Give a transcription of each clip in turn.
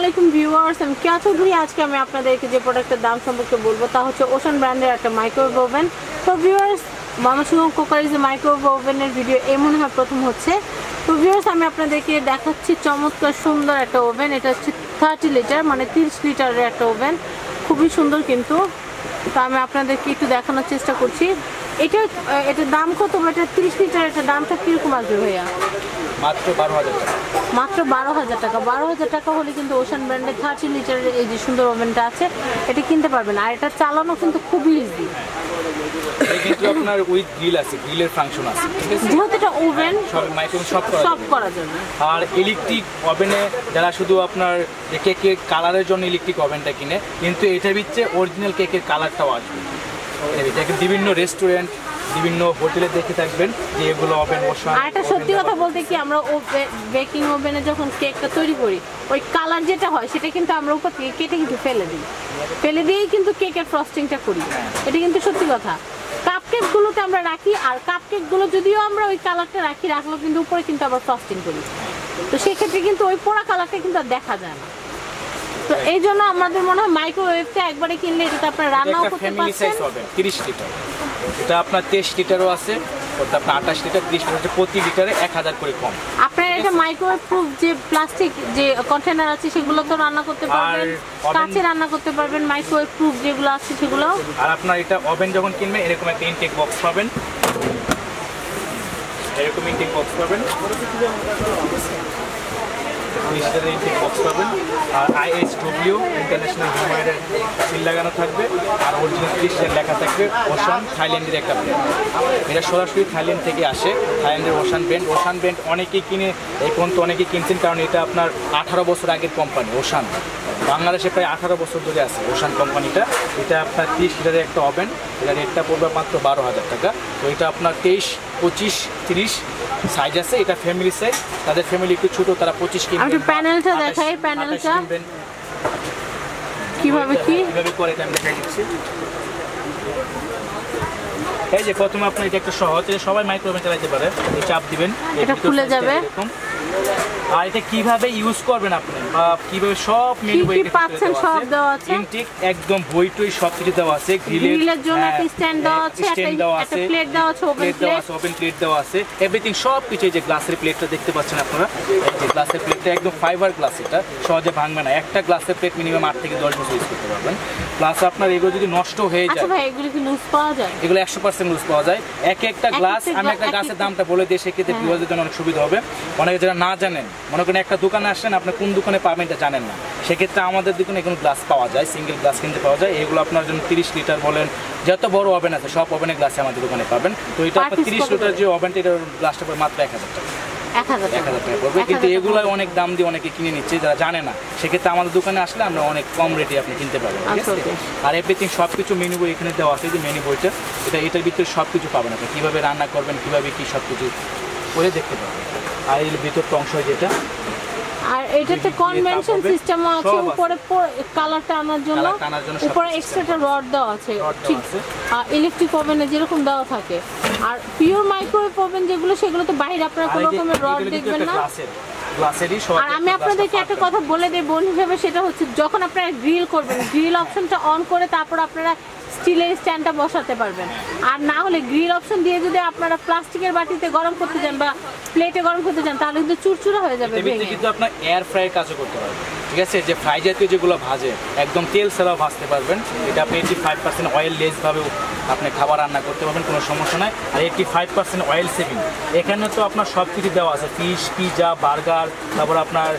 আলাইকুম ভিউয়ার্স, আমি কেয়া চৌধুরী। আজকে আমি আপনাদেরকে যে প্রোডাক্টের দাম সম্পর্কে বলবো তা হচ্ছে ওশান ব্র্যান্ডের একটা মাইক্রোওয়েভ ওভেন। তো ভিউয়ার্স, ময়মনসিংহ কুকারিজের মাইক্রোওয়েভ ওভেনের ভিডিও এই মনে হয় প্রথম হচ্ছে। তো ভিউয়ার্স, আমি আপনাদেরকে দেখাচ্ছি চমৎকার সুন্দর একটা ওভেন। এটা হচ্ছে 30 লিটার, মানে 30 লিটারের একটা ওভেন, খুবই সুন্দর কিন্তু। তো আমি আপনাদেরকে একটু দেখানোর চেষ্টা করছি। এটার দাম কত? এটা 30 লিটার, এটা দামটা কিরকম আসবে ভাইয়া? মাত্র 12,000 টাকা। মাত্র 12,000 টাকা। 12,000 টাকা হলে কিন্তু ওশান ব্র্যান্ডের 30 লিটারের এই যে সুন্দর ওভেনটা আছে এটা কিনতে পারবেন। আর এটা চালানো কিন্তু খুবই ইজি। কিন্তু আপনার উইথ গ্রিল আছে, গ্রিলের ফাংশন আছে, ঠিক আছে? যেহেতু এটা ওভেন, সব মাইক্রোওয়েভ সব করার জন্য। আর ইলেকট্রিক ওভেনে যারা শুধু আপনার কেকের কালারের জন্য ইলেকট্রিক ওভেনটা কিনে, কিন্তু এটার ভিতরে অরিজিনাল কেকের কালারটাও আসবে। এটাকে বিভিন্ন রেস্টুরেন্ট, বিভিন্ন হোটেলে দেখে থাকবেন যে এগুলো ওভেন ওশান। আর এটা সত্যি কথা বলতে কি, আমরা বেকিং ওভেনে যখন কেকটা তৈরি করি ওই কালার যেটা হয় সেটা কিন্তু আমরা উপর থেকে কেটে কিন্তু ফেলে দিয়েই কিন্তু কেকের ফ্রস্টিংটা করি। এটা কিন্তু সত্যি কথা। কাপকেকগুলোতে আমরা রাখি, আর কাপকেকগুলো যদিও আমরা ওই কালারটা রাখলেও কিন্তু উপরে কিন্তু আবার ফ্রস্টিং করি। তো সেক্ষেত্রে কিন্তু ওই পোড়া কালারটা কিন্তু আর দেখা যায় না। তো এই জন্য আমাদের মনে হয় মাইক্রোওয়েভটা একবারে কিনলে এটা আপনার রান্নাও করতে পারছেন। 30 লিটার, এটা আপনার 23 লিটারও আছে, ওটা আপনার 28 লিটার, 30 লিটার, প্রতি লিটারে 1000 করে কম। আপনার এটা মাইক্রোওয়েভ প্রুফ যে প্লাস্টিক যে কন্টেনার আছে সেগুলো তো রান্না করতে পারবেন, কাঁচে রান্না করতে পারবেন। মাইক্রোওয়েভ প্রুফ যেগুলো আছে সেগুলো। আর আপনার এটা ওভেন যখন কিনবেন এরকম একটা ইনটেক বক্স পাবেন, এরকম ইনটেক বক্স পাবেন, আর ISW ইন্টারন্যাশনাল হিউম্যানের সিল লাগানো থাকবে, আর অরিজিনাল ক্রিস্টাল লেখা থাকবে ওশান, থাইল্যান্ডের একটা ব্র্যান্ড। এটা সরাসরি থাইল্যান্ড থেকে আসে, থাইল্যান্ডের ওশান ব্র্যান্ড অনেকেই কিনে, এই পর্যন্ত অনেকেই কিনছেন, কারণ এটা আপনার 18 বছর আগের কোম্পানি ওশান। বাংলাদেশে প্রায় 18 বছর ধরে আছে ওশান কোম্পানিটা। এটা আপনার 30 লিটারের একটা ওভেন, এটা রেটটা পড়বে মাত্র 12,000 টাকা। তো এটা আপনার 23, 25, 30 সাইজ আছে। এটা ফ্যামিলি সাইজ, তাদের ফ্যামিলি একটু ছোট, তারা 25 কিনবেন। আমি প্যানেলটা দেখাই, প্যানেলটা কিভাবে করে এটা আমি দেখাই দিচ্ছি। এই যে প্রথমে আপনার এটা একটা সহজ, সবাই মাইক্রোওভেন চালাতে পারে। এই চাপ দিবেন, এটা খুলে যাবে। আর এটা কিভাবে ইউজ করবেন আপনি, বা কিভাবে সব মেনু বই পাচ্ছেন, সব দেওয়া আছে। ইনটেক একদম বইটই সব কিছু দেওয়া আছে। গ্রিলের জন্য একটা স্ট্যান্ড দেওয়া আছে, একটা প্লেট দেওয়া আছে, ওপেন প্লেট দেওয়া আছে, এভরিথিং সব কিছু। এই যে গ্লাসের প্লেটটা দেখতে পাচ্ছেন আপনারা, এই যে গ্লাসের প্লেটটা একদম ফাইবার গ্লাস, এটা সহজে ভাঙবে না। একটা গ্লাসের প্লেট মিনিমাম 8 থেকে 10 বছর ইউজ করতে পারবেন। প্লাস আপনার এগুলো যদি নষ্ট হয়ে যায়, আচ্ছা ভাই, এগুলো কি লুজ পাওয়া যায়? এগুলো 100% লুজ পাওয়া যায়। একটা গ্লাস, আমি একটা গ্লাসের দামটা বলে দিই, সেক্ষেত্রে ভিউয়ারদের জন্য অনেক সুবিধা হবে। অনেকে যারা না জানেন, মনে করেন একটা দোকানে আসেন, আপনি কোন দোকানে পাবেন এটা জানেন না, সেক্ষেত্রে আমাদের দোকানে এগুলো গ্লাস পাওয়া যায়, সিঙ্গেল গ্লাস কিনতে পাওয়া যায়। এগুলো আপনার জন্য 30 লিটার বলেন, যত বড় ওভেন আছে সব ওভেনের গ্লাসে আমাদের দোকানে পাবেন। তো এটা আপনার 30 লিটার যে ওভেনটা, এটার গ্লাসটা পড়ে মাত্র 1000 টাকা। 1000 টাকা পড়বে। কিন্তু এগুলো অনেক দাম দিয়ে অনেকে কিনে নিচ্ছে যারা জানে না, সেক্ষেত্রে আমাদের দোকানে আসলে আমরা অনেক কম রেটে আপনি কিনতে পারবেন। আর এভরিথিং সব কিছু মেনু বই এখানে দেওয়া আছে, যে মেনু বইটা, এটার ভিতরে সব কিছু পাবেন আপনি, কীভাবে রান্না করবেন, কীভাবে কী সব কিছু করে দেখতে পাবেন। আর এর ভিতরটা অংশ যেটা, আর এটাতে কনভেনশন সিস্টেম আছে, উপরে কালারটা আনার জন্য উপরে এক্সট্রা রড দেওয়া আছে, ঠিক ইলেকট্রিক ওভেনে যেরকম দেওয়া থাকে। আর পিওর মাইক্রোওয়েভ ওভেন যেগুলো, সেগুলো তো বাইরে আপনারা কোনো রকমের রড দেখবেন না। আর আমি আপনাদেরকে একটা কথা বলে দিই বোন হিসেবে, সেটা হচ্ছে যখন আপনারা গ্রিল করবেন, গ্রিল অপশনটা অন করে তারপর আপনারা স্টিলের স্ট্যান্ডটা বসাতে পারবেন। আর না হলে গ্রিল অপশন দিয়ে যদি আপনারা প্লাস্টিকের বাটিতে গরম করতে যান বা প্লেটে গরম করতে যান, তাহলে কিন্তু চুরচুরা হয়ে যাবে। কিন্তু আপনার এয়ার ফ্রায়ার কাজও করতে পারবেন, ঠিক আছে? যে ফ্রাই জাতীয় যেগুলো ভাজে, একদম তেল ছাড়াও ভাজতে পারবেন। এটা আপনি 85% অয়েল লেসভাবে আপনি খাবার রান্না করতে পারবেন, কোনো সমস্যা নাই। আর 85% অয়েল সেভিং। এখানে তো আপনার সব কিছু দেওয়া আছে, ফিশ, পিজা, বার্গার, তারপর আপনার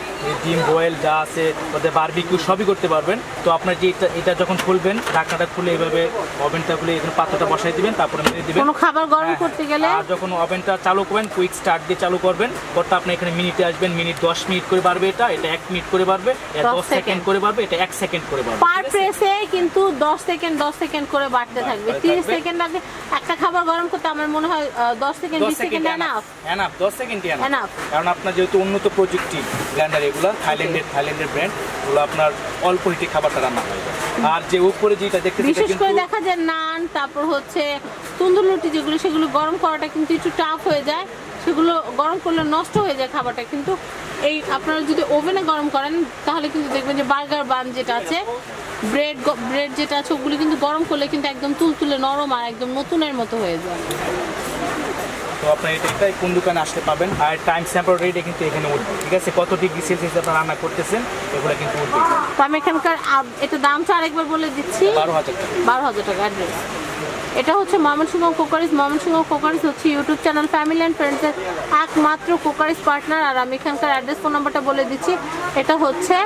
ডিম বয়েল যা আছে, ওদের বারবিকিউ সবই করতে পারবেন। তো আপনার যে এটা যখন খুলবেন, ঢাকনাটা খুলে এইভাবে ওভেনটা খুলে এখানে পাত্রটা বসাই দিবেন, তারপরে মেরে দিবেন কোনো খাবার গরম করতে গেলে। আর যখন ওভেনটা চালু করবেন, কুইক স্টার্ট দিয়ে চালু করবেন, পরটা আপনি এখানে মিনিটে আসবেন, মিনিট 10 মিনিট করে বাড়বে, এটা 1 মিনিট করে বাড়বে, এটা 10 সেকেন্ড করে বাড়বে, এটা 1 সেকেন্ড করে বাড়বে। পার প্রেসে কিন্তু 10 সেকেন্ড করে বাড়তে থাকবে। 30 সেকেন্ড আগে একটা খাবার গরম করতে আমার মনে হয় 10 second 20 second enough. 10 second enough. কারণ আপনার যেহেতু উন্নত প্রযুক্তি ব্লেন্ডার, এগুলো থাইল্যান্ডের ব্র্যান্ড, এগুলো আপনার অল্প হিটে খাবারটা রান্না হয়। আর যে উপরে যেটা দেখতে, বিশেষ করে দেখা যায় নান, তারপর হচ্ছে তন্দুর রুটি যেগুলো, সেগুলো গরম করাটা কিন্তু একটু টাফ হয়ে যায়, সেগুলো গরম করলে নষ্ট হয়ে যায় খাবারটা। কিন্তু এই আপনারা যদি ওভেনে গরম করেন তাহলে কিন্তু দেখবেন যে বার্গার বান যেটা আছে, ব্রেড যেটা আছে, ওগুলো কিন্তু গরম করলে কিন্তু একদম তুলতুলে নরম আর একদম নতুনের মতো হয়ে যায়। তো আপনার এটাই কোন দোকানে আসতে পাবেন। আর টাইম স্যাম্পল রেটে কিন্তু এখানে উঠবে, ঠিক আছে? কত ডিগ্রি সেলসিয়াস আপনারা রান্না করতেছেন এগুলো কিন্তু উঠবে। তো আমি এখানকার এটা দামটা আরেকবার বলে দিচ্ছি, 12,000 টাকা। 12,000 টাকা অ্যাড্রেস। এটা হচ্ছে ময়মনসিংহ কোকারিজ। ময়মনসিংহ কোকারিজ হচ্ছে ইউটিউব চ্যানেল ফ্যামিলি অ্যান্ড ফ্রেন্ডসের একমাত্র কোকারিজ পার্টনার। আর আমি এখানকার অ্যাড্রেস ফোন নাম্বারটা বলে দিচ্ছি। এটা হচ্ছে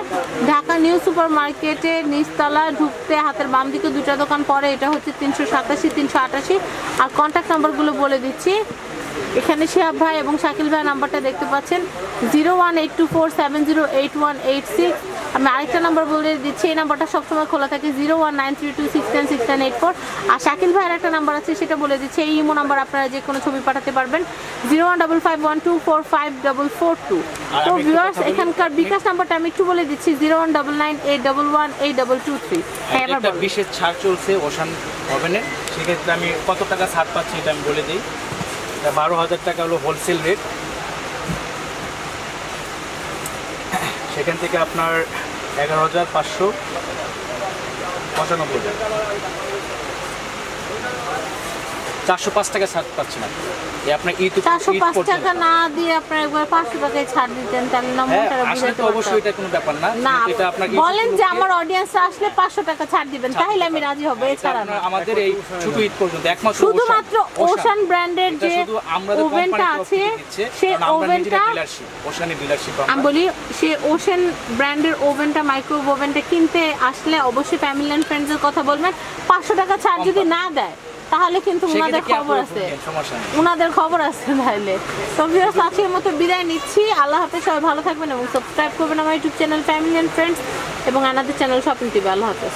ঢাকা নিউ সুপার মার্কেটে নিচতলা ঢুকতে হাতের বাম দিকে দুটা দোকান পরে, এটা হচ্ছে 387 388। আর কন্ট্যাক্ট নাম্বারগুলো বলে দিচ্ছি। এখানে শিহাব ভাই এবং শাকিল ভাই নাম্বারটা দেখতে পাচ্ছেন 01824708186। আমি আরেকটা নাম্বার বলে দিচ্ছি, এই নাম্বারটা সবসময় খোলা থাকে 01932696984। আর শাকিল ভাইয়ের একটা নাম্বার আছে সেটা বলে দিচ্ছি, এই ইমো নাম্বার আপনারা যে কোনো ছবি পাঠাতে পারবেন 01551245442। তো ভিউয়ার্স এখানকার বিকাশ নাম্বারটা আমি একটু বলে দিচ্ছি 01998118223। হ্যাঁ, এবার একটা বিশেষ ছাড় চলছে ওশান ওভেনে, সেক্ষেত্রে আমি কত টাকা ছাড় পাচ্ছি এটা আমি বলে দিই। 12,000 টাকা হলো হোলসেল রেট, সেখান থেকে আপনার 11,595 টাকা, 405 টাকা ছাড় পাচ্ছি না। আপনার 405 টাকা না দিয়ে আপনার একবার 500 টাকায় ছাড় দিতেন তাহলে নম্বরটা বুঝাতে পারতাম। অবশ্যই এটা কোনো ব্যাপার না, না এটা আপনার বলেন যে আমার অডিয়েন্স আসলে 500 টাকা ছাড় দিবেন, তাহলে আমি রাজি হব। এছাড়া না, আমাদের এই ছোট ঈদ পর্যন্ত একমাত্র শুধুমাত্র ওশান ব্র্যান্ডের যে ওভেনটা আছে সেই ওভেনটা ওশানের ডিলারশিপ আমি বলি, সে ওশান ব্র্যান্ডের ওভেনটা মাইক্রোওয়েভ ওভেনটা কিনতে আসলে অবশ্যই ফ্যামিলি অ্যান্ড ফ্রেন্ডসের কথা বলবেন। 500 টাকা ছাড় যদি না দেয় তাহলে কিন্তু ওনাদের খবর আছে, ওনাদের খবর আছে তাহলে। তো ভিউয়ার্স আজকের মতো বিদায় নিচ্ছি। আল্লাহ হাফেজ, সবাই ভালো থাকবেন এবং সাবস্ক্রাইব করবেন আমার YouTube channel family and friends এবং আমাদের চ্যানেল শপিং টিভি। আল্লাহ হাফেজ।